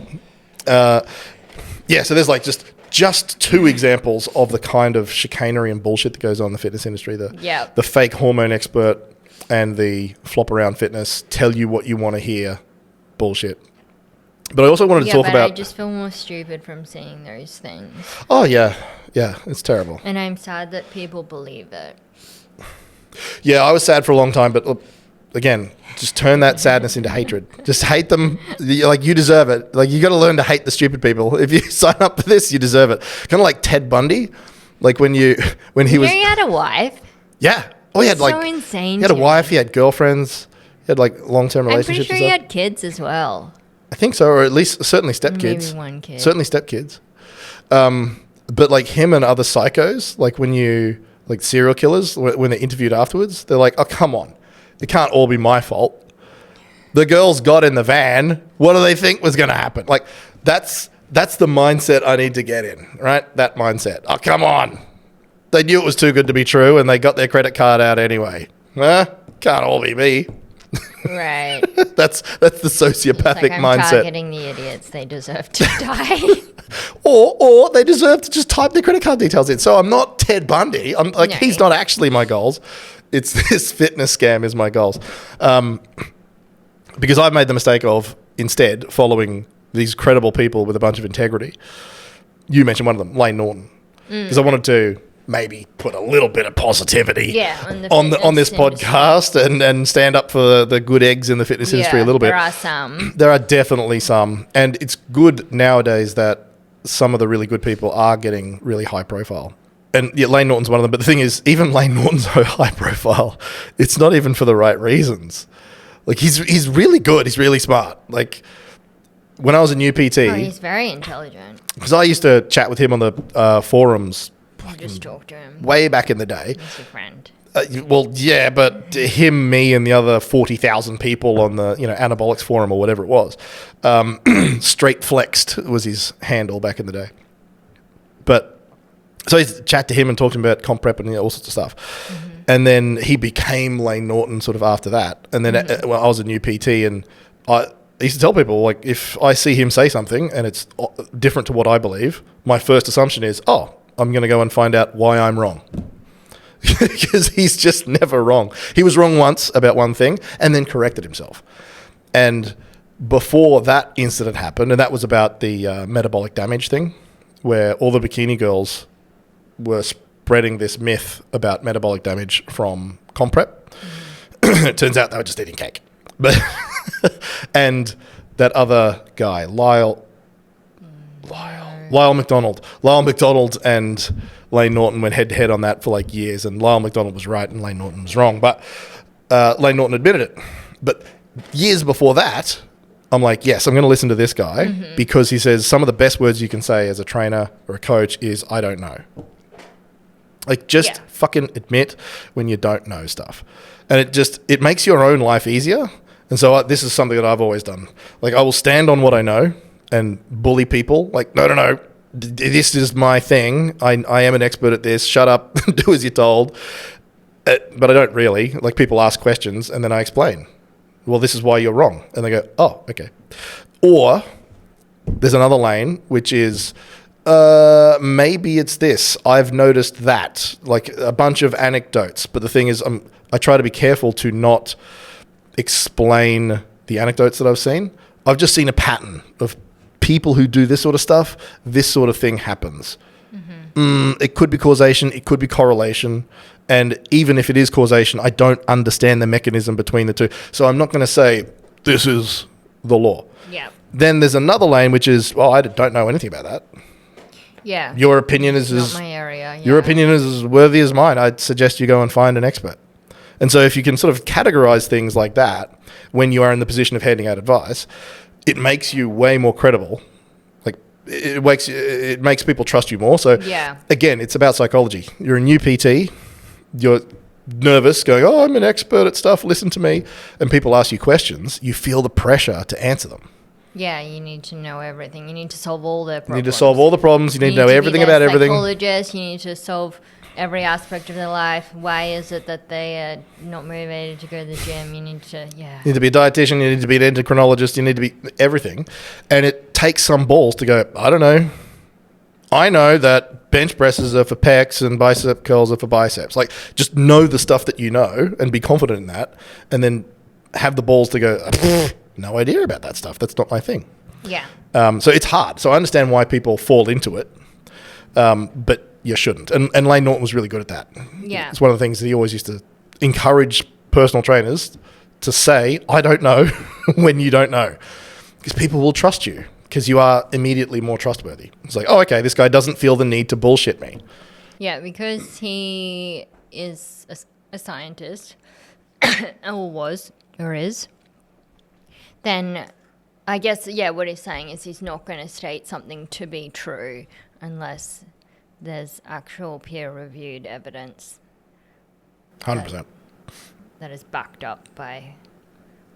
So there's like just two examples of the kind of chicanery and bullshit that goes on in the fitness industry. The fake hormone expert and the flop around fitness tell you what you want to hear bullshit. But I also wanted to talk about... I just feel more stupid from seeing those things. Oh, yeah. Yeah, it's terrible. And I'm sad that people believe it. Yeah, I was sad for a long time, but look, again, just turn that sadness into hatred. Just hate them. Like, you deserve it. Like, you got to learn to hate the stupid people. If you sign up for this, you deserve it. Kind of like Ted Bundy. Like when he was... He had a wife. Yeah. Oh, he had so insane. He had a wife. He had girlfriends. He had like long-term relationships. I'm pretty sure he had kids as well. I think so, or at least certainly stepkids. Maybe one kid. Certainly stepkids. But like him and other psychos, like like serial killers, when they're interviewed afterwards, they're like, oh, come on. It can't all be my fault. The girls got in the van. What do they think was going to happen? Like, that's the mindset I need to get in, right? That mindset. Oh, come on. They knew it was too good to be true, and they got their credit card out anyway. Can't all be me. Right. That's the sociopathic I'm mindset. targeting the idiots. They deserve to die. Or they deserve to just type their credit card details in. So I'm not Ted Bundy. I'm like, he's not actually my goals. It's this fitness scam is my goals. Because I've made the mistake of instead following these credible people with a bunch of integrity. You mentioned one of them, Lane Norton. Because I wanted to maybe put a little bit of positivity on this podcast and stand up for the good eggs in the fitness industry a little bit. There are some. There are definitely some. And it's good nowadays that some of the really good people are getting really high profile. And yeah, Lane Norton's one of them. But the thing is, even Lane Norton's so high profile, it's not even for the right reasons. Like, he's really good. He's really smart. Like, when I was a new PT... Oh, he's very intelligent. Because I used to chat with him on the forums... Just talk to him. Way back in the day. He's your friend. Well, yeah, but him, me, and the other 40,000 people on the Anabolics forum or whatever it was, Straight Flexed was his handle back in the day. But so I used to chat to him and talk to him about comp prep and all sorts of stuff. Mm-hmm. And then he became Lane Norton sort of after that. And then I was a new PT, and I used to tell people, like, if I see him say something and it's different to what I believe, my first assumption is, I'm going to go and find out why I'm wrong. Because he's just never wrong. He was wrong once about one thing and then corrected himself. And before that incident happened, and that was about the metabolic damage thing, where all the bikini girls were spreading this myth about metabolic damage from comp prep. It turns out they were just eating cake. But and that other guy, Lyle McDonald and Lane Norton went head to head on that for like years, and Lyle McDonald was right and Lane Norton was wrong, but Lane Norton admitted it. But years before that, I'm like, yes, I'm going to listen to this guy because he says some of the best words you can say as a trainer or a coach is, I don't know. Like, just fucking admit when you don't know stuff. And it makes your own life easier. And so this is something that I've always done. Like, I will stand on what I know and bully people. Like, no, this is my thing. I am an expert at this. Shut up. Do as you're told. But I don't really. Like, people ask questions and then I explain. Well, this is why you're wrong. And they go, oh, okay. Or there's another lane, which is, maybe it's this. I've noticed that. Like, a bunch of anecdotes. But the thing is, I try to be careful to not explain the anecdotes that I've seen. I've just seen a pattern of people who do this sort of stuff. This sort of thing happens. It could be causation. It could be correlation. And even if it is causation, I don't understand the mechanism between the two. So I'm not going to say this is the law. Yeah. Then there's another lane which is, well, I don't know anything about that. Yeah. Your opinion is Not my area. Yeah. your opinion is as worthy as mine. I'd suggest you go and find an expert. And so if you can sort of categorize things like that when you are in the position of handing out advice, it makes you way more credible. Like it makes people trust you more. So again, it's about psychology. You're a new PT, you're nervous going, oh, I'm an expert at stuff, listen to me. And people ask you questions, you feel the pressure to answer them. Yeah, you need to know everything. You need to solve all their problems. You need to solve all the problems. You need to know everything about everything. Psychologist. You need to solve every aspect of their life. Why is it that they are not motivated to go to the gym? You need to, You need to be a dietitian. You need to be an endocrinologist. You need to be everything. And it takes some balls to go, I don't know. I know that bench presses are for pecs and bicep curls are for biceps. Like, just know the stuff that you know and be confident in that. And then have the balls to go, no idea about that stuff. That's not my thing. Yeah. So it's hard. So I understand why people fall into it, but you shouldn't. And Lane Norton was really good at that. Yeah. It's one of the things that he always used to encourage personal trainers to say, I don't know, when you don't know. Because people will trust you because you are immediately more trustworthy. It's like, oh, okay, this guy doesn't feel the need to bullshit me. Yeah, because he is a scientist, or was, or is, then I guess, what he's saying is he's not going to state something to be true unless there's actual peer-reviewed evidence 100%. that is backed up by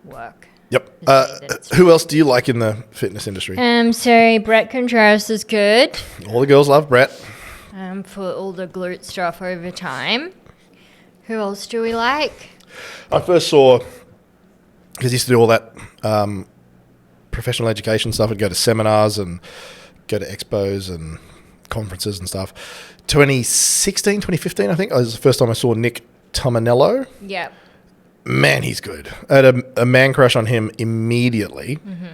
work. Yep. Who else do you like in the fitness industry? So Brett Contreras is good. All the girls love Brett. For all the glute stuff over time. Who else do we like? I first saw, because he used to do all that professional education stuff. I'd go to seminars and go to expos and conferences and stuff. 2016, 2015, I think, was the first time I saw Nick Tomanello. Yeah. Man, he's good. I had a man crush on him immediately. Mm-hmm.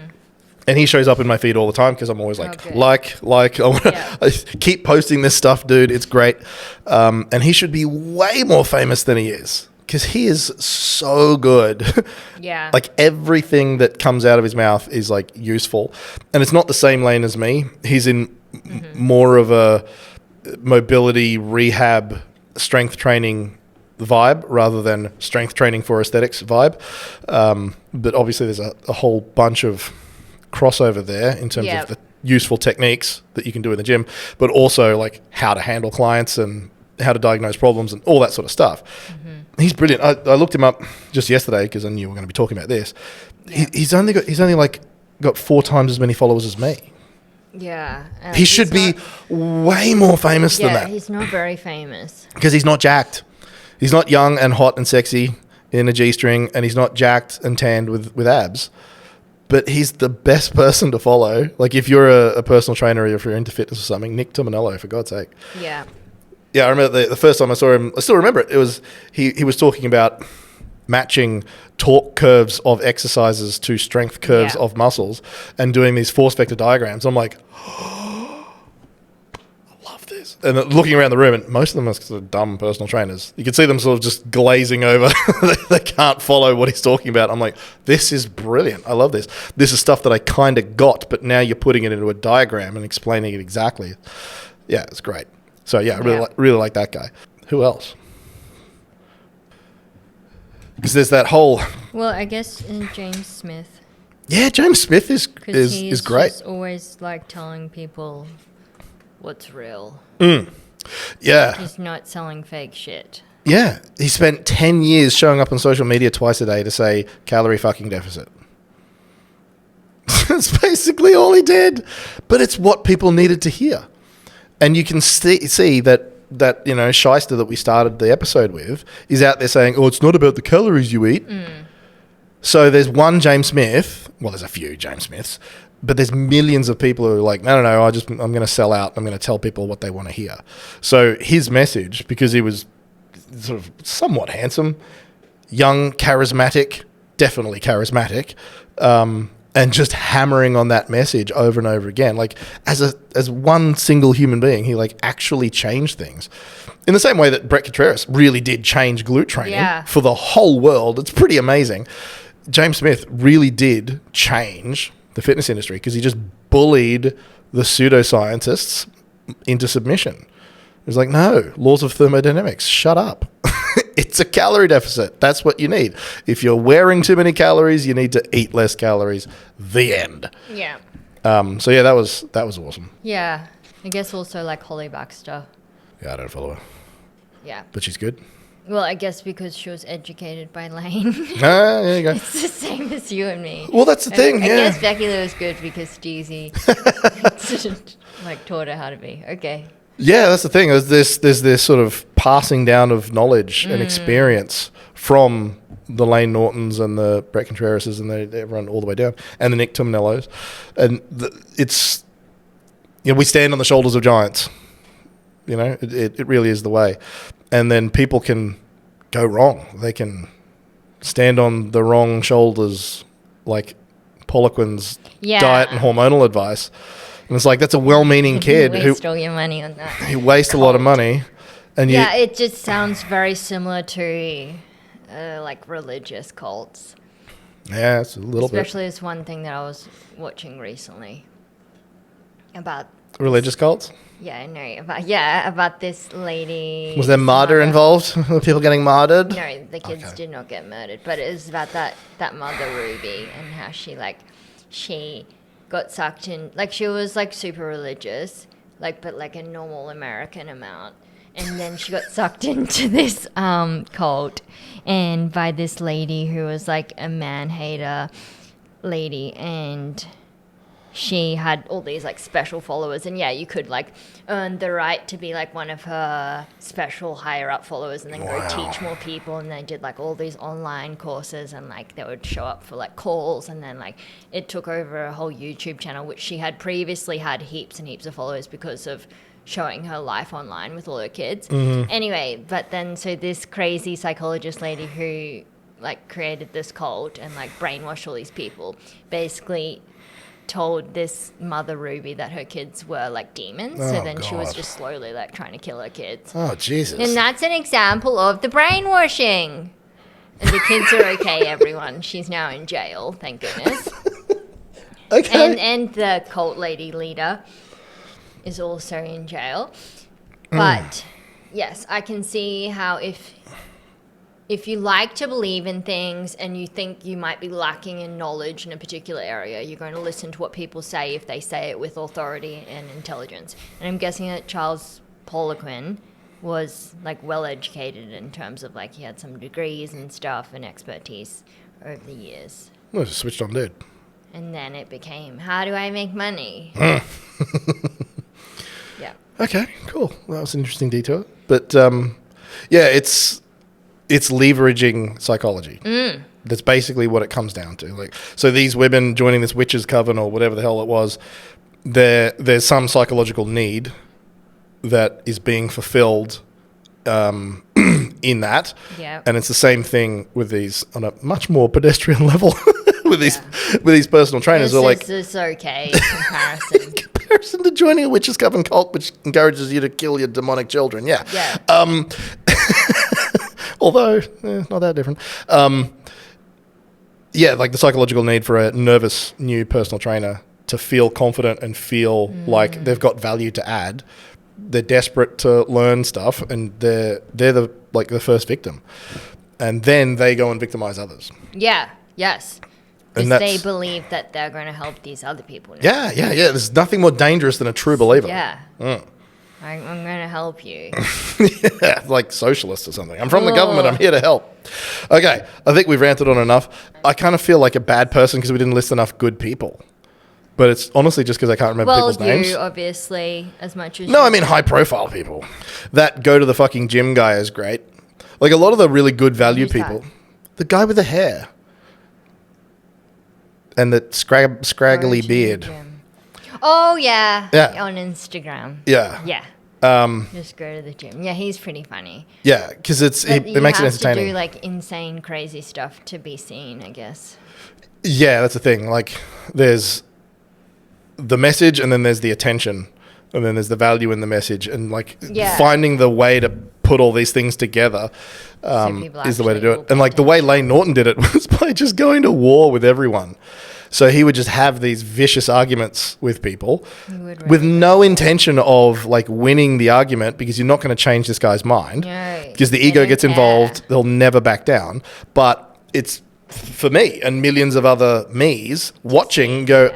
And he shows up in my feed all the time because I'm always like, I want to keep posting this stuff, dude. It's great. And he should be way more famous than he is because he is so good. Yeah. Like everything that comes out of his mouth is like useful. And it's not the same lane as me. He's in more of a mobility, rehab, strength training vibe rather than strength training for aesthetics vibe. But obviously there's a whole bunch of crossover there in terms of the useful techniques that you can do in the gym, but also like how to handle clients and how to diagnose problems and all that sort of stuff. Mm-hmm. He's brilliant. I looked him up just yesterday because I knew we were going to be talking about this. Yeah. He's only got 4 times as many followers as me. Yeah. He should be way more famous than that. Yeah, he's not very famous. Because he's not jacked. He's not young and hot and sexy in a G-string, and he's not jacked and tanned with abs. But he's the best person to follow. Like if you're a personal trainer or if you're into fitness or something, Nick Tomanello, for God's sake. Yeah. Yeah, I remember the first time I saw him, I still remember it. It was he was talking about matching torque curves of exercises to strength curves of muscles and doing these force vector diagrams. I'm like, oh, I love this. And looking around the room, and most of them are sort of dumb personal trainers. You can see them sort of just glazing over. They can't follow what he's talking about. I'm like, this is brilliant. I love this. This is stuff that I kind of got, but now you're putting it into a diagram and explaining it exactly. Yeah, it's great. So yeah, I really like that guy. Who else? Because there's that whole. Well, I guess James Smith. Yeah, James Smith is great. He's just always like telling people what's real. Yeah. He's not selling fake shit. Yeah, he spent 10 years showing up on social media twice a day to say calorie fucking deficit. That's basically all he did, but it's what people needed to hear. And you can see that shyster that we started the episode with is out there saying, oh, it's not about the calories you eat. So there's one James Smith. Well, there's a few James Smiths, but there's millions of people who are like, no, I'm going to sell out. I'm going to tell people what they want to hear. So his message, because he was sort of somewhat handsome, young, charismatic, definitely charismatic, and just hammering on that message over and over again. Like as one single human being, he like actually changed things. In the same way that Brett Contreras really did change glute training for the whole world. It's pretty amazing. James Smith really did change the fitness industry because he just bullied the pseudoscientists into submission. It was like, no, laws of thermodynamics, shut up. It's a calorie deficit. That's what you need. If you're wearing too many calories, you need to eat less calories. The end. Yeah. So yeah, that was awesome. Yeah. I guess also like Holly Baxter. Yeah, I don't follow her, Yeah. but she's good. Well, I guess because she was educated by Lane. Ah, there you go. It's the same as you and me. Well, that's the thing. I Yeah. guess Becky Lou was good because Steezy like taught her how to be. Okay. Yeah, that's the thing. There's this sort of passing down of knowledge and experience from the Lane Nortons and the Brett Contrerases and everyone all the way down, and the Nick Tominellos. And it's, we stand on the shoulders of giants. It really is the way. And then people can go wrong. They can stand on the wrong shoulders, like Poliquin's diet and hormonal advice. And it's like, that's a well-meaning kid You waste all your money on that. who wastes a lot of money. And Yeah, it just sounds very similar to like religious cults. Yeah, it's a little Especially this one thing that I was watching recently about bit. Religious cults? Yeah, I know about this lady. Was there murder involved? Were people getting murdered? No, the kids did not get murdered, but it was about that mother Ruby and how she got sucked in. Like, she was like super religious, like, but like a normal American amount. And then she got sucked into this cult, and by this lady who was like a man-hater lady, and she had all these like special followers, and you could like earn the right to be like one of her special higher up followers and then go teach more people. And they did like all these online courses, and like they would show up for like calls, and then like it took over a whole YouTube channel, which she had previously had heaps and heaps of followers because of showing her life online with all her kids. Anyway, but then so this crazy psychologist lady who like created this cult and like brainwashed all these people basically told this mother Ruby that her kids were like demons. So then she was just slowly like trying to kill her kids. Oh, Jesus. And that's an example of the brainwashing. And the kids are okay, everyone. She's now in jail, thank goodness. Okay. And the cult lady leader is also in jail. But yes, I can see how if you like to believe in things and you think you might be lacking in knowledge in a particular area, you're going to listen to what people say if they say it with authority and intelligence. And I'm guessing that Charles Poliquin was like well educated in terms of like he had some degrees and stuff and expertise over the years. Well, just switched on dude. And then it became, how do I make money? Yeah. Okay, cool. That was an interesting detour. But it's leveraging psychology. That's basically what it comes down to. Like, so these women joining this witches' coven or whatever the hell it was, there's some psychological need that is being fulfilled in that. Yeah. And it's the same thing with these on a much more pedestrian level with these personal trainers. This is okay in comparison. Comparison to joining a witches' coven cult, which encourages you to kill your demonic children. Yeah. Although, not that different. Like the psychological need for a nervous new personal trainer to feel confident and feel like they've got value to add. They're desperate to learn stuff, and they're the first victim, and then they go and victimize others. Yeah. Yes. And Because they believe that they're going to help these other people now. Yeah. There's nothing more dangerous than a true believer. Yeah. I'm going to help you. Yeah, like socialists or something. I'm from the government. I'm here to help. Okay, I think we've ranted on enough. I kind of feel like a bad person because we didn't list enough good people. But it's honestly just because I can't remember people's names. Well, obviously, as much as... No, I mean high-profile people. That go to the fucking gym guy is great. Like a lot of the really good value Who's people. that? The guy with the hair. And the scraggly beard. Gym. Oh, yeah. Yeah. On Instagram. Yeah. Yeah. Just go to the gym. Yeah, he's pretty funny. Yeah, because it makes it entertaining. You have to do like insane, crazy stuff to be seen, I guess. Yeah, that's the thing. Like, there's the message, and then there's the attention, and then there's the value in the message, and like finding the way to put all these things together people is the way to do actually it. And like the way Lane Norton did it was by just going to war with everyone. So he would just have these vicious arguments with people with no intention of like winning the argument, because you're not going to change this guy's mind, because the ego gets involved. They'll never back down. But it's for me and millions of other me's watching go,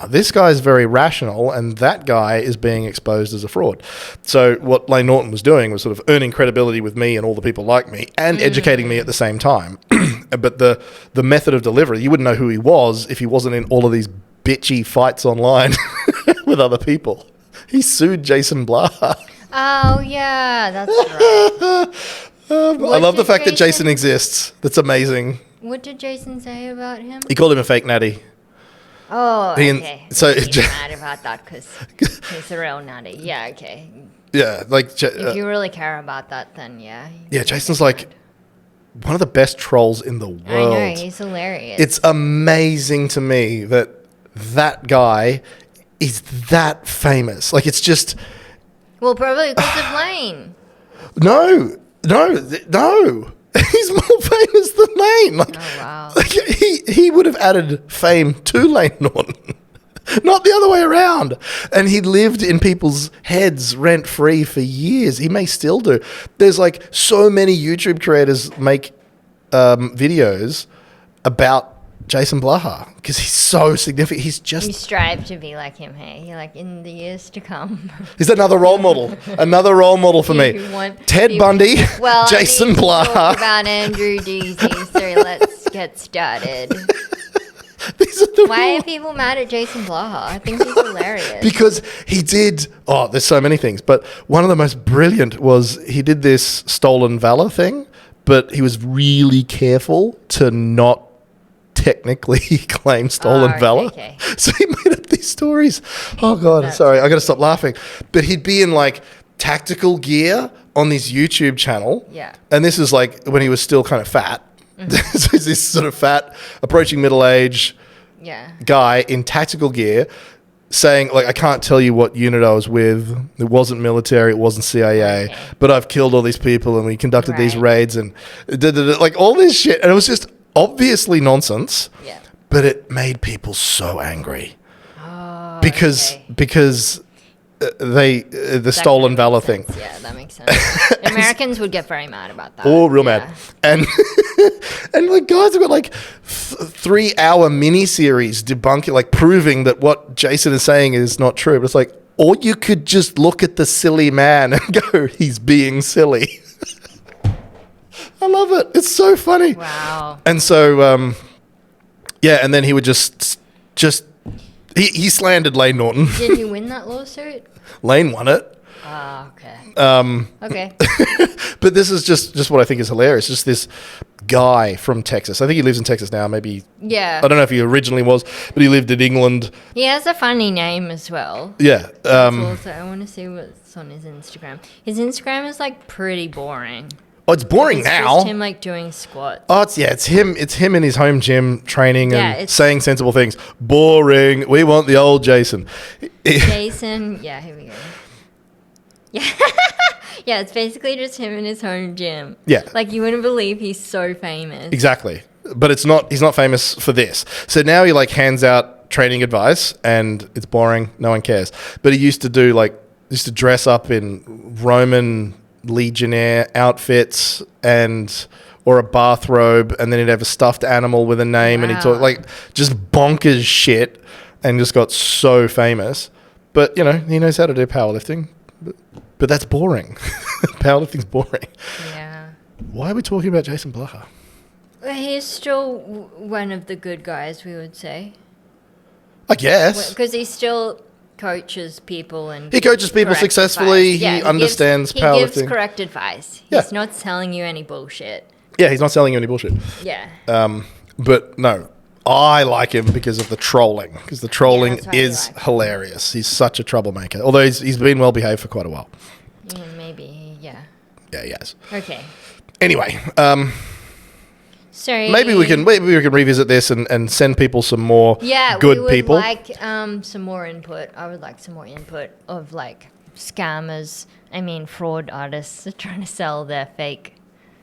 this guy's very rational and that guy is being exposed as a fraud. So what Lane Norton was doing was sort of earning credibility with me and all the people like me and educating me at the same time. But the method of delivery, you wouldn't know who he was if he wasn't in all of these bitchy fights online with other people. He sued Jason Blaha. Oh, yeah, that's right. I love the fact that Jason exists. That's amazing. What did Jason say about him? He called him a fake natty. Oh, okay. So he's mad about that because he's a real natty. Yeah, okay. Yeah, like if you really care about that, then yeah. Yeah, Jason's like one of the best trolls in the world. I know, he's hilarious. It's amazing to me that guy is that famous. Like, it's just... Well, probably because of Lane. No. He's more famous than Lane. Like, oh, wow. Like he would have added fame to Lane Norton, not the other way around. And he lived in people's heads rent-free for years. He may still do. There's like so many YouTube creators make videos about Jason Blaha because he's so significant. He's just... You strive to be like him, hey? You're like, in the years to come. He's another role model. Another role model for me. Ted Bundy, Jason Blaha. Talk about Andrew Deasy, so let's get started. Why are people mad at Jason Blaha? I think he's hilarious. Because he did... Oh, there's so many things. But one of the most brilliant was he did this stolen valor thing, but he was really careful to not technically claim stolen valor. Okay. So he made up these stories. Oh, God. Sorry. I got to stop laughing. But he'd be in like tactical gear on this YouTube channel. Yeah. And this is like when he was still kind of fat. So he's this sort of fat, approaching middle age guy in tactical gear saying, like, I can't tell you what unit I was with. It wasn't military. It wasn't CIA. But I've killed all these people and we conducted these raids and like all this shit. And it was just obviously nonsense. Yeah. But it made people so angry. Oh, because the stolen valor thing. Yeah, that makes sense. Americans would get very mad about that. Oh, real mad. And and like guys have got like 3-hour mini-series debunking, like proving that what Jason is saying is not true. But it's like, or you could just look at the silly man and go, he's being silly. I love it. It's so funny. Wow. And so, and then he would just he slandered Lane Norton. Did he win that lawsuit? Lane won it. Oh, okay. Okay. But this is just what I think is hilarious. Just this guy from Texas. I think he lives in Texas now. Maybe. Yeah. I don't know if he originally was, but he lived in England. He has a funny name as well. Yeah. Also, I want to see what's on his Instagram. His Instagram is like pretty boring. Oh, it's boring now. It's just him like doing squats. Oh, it's him. It's him in his home gym training and saying sensible things. Boring. We want the old Jason. Jason. Yeah, here we go. Yeah. Yeah, it's basically just him in his home gym. Yeah. Like, you wouldn't believe he's so famous. Exactly. But he's not famous for this. So now he like hands out training advice and it's boring. No one cares. But he used to dress up in Roman legionnaire outfits or a bathrobe, and then he'd have a stuffed animal with a name, and he'd talk like just bonkers shit and just got so famous. But, you know, he knows how to do powerlifting. But that's boring. Powerlifting's boring. Yeah. Why are we talking about Jason Blaha? He's still one of the good guys, we would say. I guess. Because he still coaches people and he coaches people successfully. Yeah, he understands powerlifting. He gives correct advice. He's not selling you any bullshit. Yeah, he's not selling you any bullshit. Yeah. But no, I like him because of the trolling. Because the trolling is hilarious. He's such a troublemaker. Although he's been well behaved for quite a while. Yeah, maybe. Yeah. Yeah, he has. Okay. Anyway, sorry. Maybe we can revisit this and send people some more good people. Yeah, we would like some more input. I would like some more input of like scammers, fraud artists are trying to sell their fake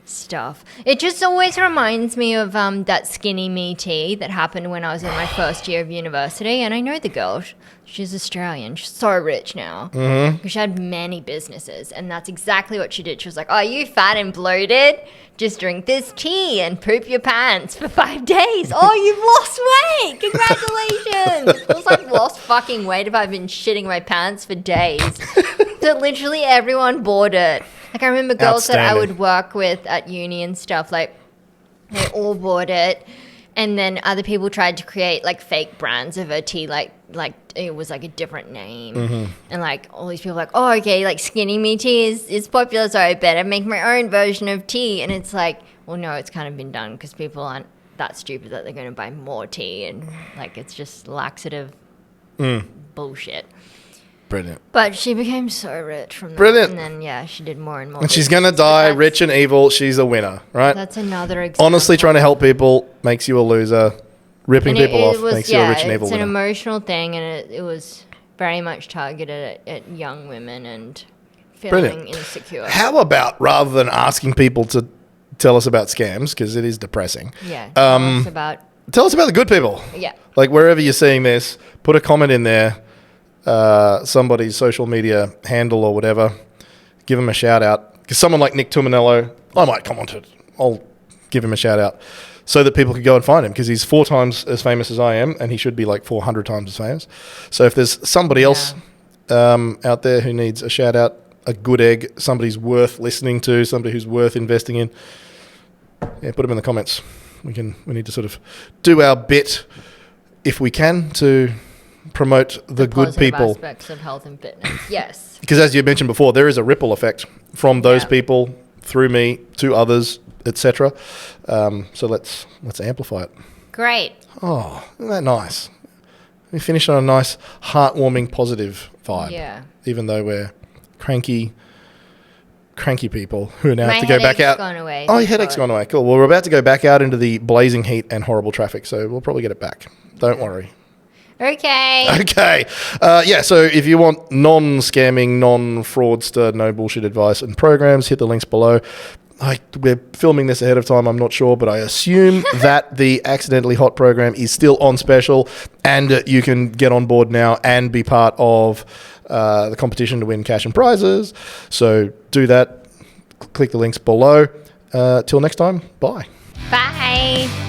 stuff. It just always reminds me of that Skinny Me tea that happened when I was in my first year of university. And I know the girl. She's Australian. She's so rich now. Mm-hmm. She had many businesses. And that's exactly what she did. She was like, oh, you fat and bloated? Just drink this tea and poop your pants for 5 days. Oh, you've lost weight. Congratulations. I was like, lost fucking weight if I've been shitting my pants for days. So literally everyone bought it. Like, I remember girls that I would work with at uni and stuff, like, they all bought it. And then other people tried to create, like, fake brands of her tea, like it was, like, a different name. Mm-hmm. And, like, all these people like, oh, okay, like, Skinny Me tea is popular, so I better make my own version of tea. And it's like, well, no, it's kind of been done because people aren't that stupid that they're going to buy more tea. And, like, it's just laxative bullshit. Brilliant. But she became so rich from that. Brilliant. And then, she did more and more. And she's going to die rich and evil. She's a winner, right? That's another example. Honestly, trying to help people makes you a loser. Ripping people off makes you a rich and evil winner. It's an emotional thing, and it was very much targeted at young women and feeling insecure. How about, rather than asking people to tell us about scams, because it is depressing. Yeah. Tell us about the good people. Yeah. Like, wherever you're seeing this, put a comment in there. Somebody's social media handle or whatever, give him a shout out. Because someone like Nick Tuminello, I might comment it. I'll give him a shout out so that people can go and find him, because he's 4 times as famous as I am, and he should be like 400 times as famous. So if there's somebody else out there who needs a shout out, a good egg, somebody's worth listening to, somebody who's worth investing in, put them in the comments. We need to sort of do our bit, if we can, to promote the good people aspects of health and fitness. Yes, because as you mentioned before, there is a ripple effect from those people through me to others, etc. So let's amplify it. Great. Oh, isn't that nice? We finished on a nice, heartwarming, positive vibe. Yeah. Even though we're cranky people who now have to go back out. Gone away. Oh, your headache's gone away. Cool. Well, we're about to go back out into the blazing heat and horrible traffic, so we'll probably get it back. Don't worry. Okay. So if you want non-scamming, non-fraudster, no bullshit advice and programs, hit the links below. We're filming this ahead of time, I'm not sure, but I assume that the Accidentally Hot program is still on special, and you can get on board now and be part of the competition to win cash and prizes. So do that. Click the links below. Till next time, bye. Bye.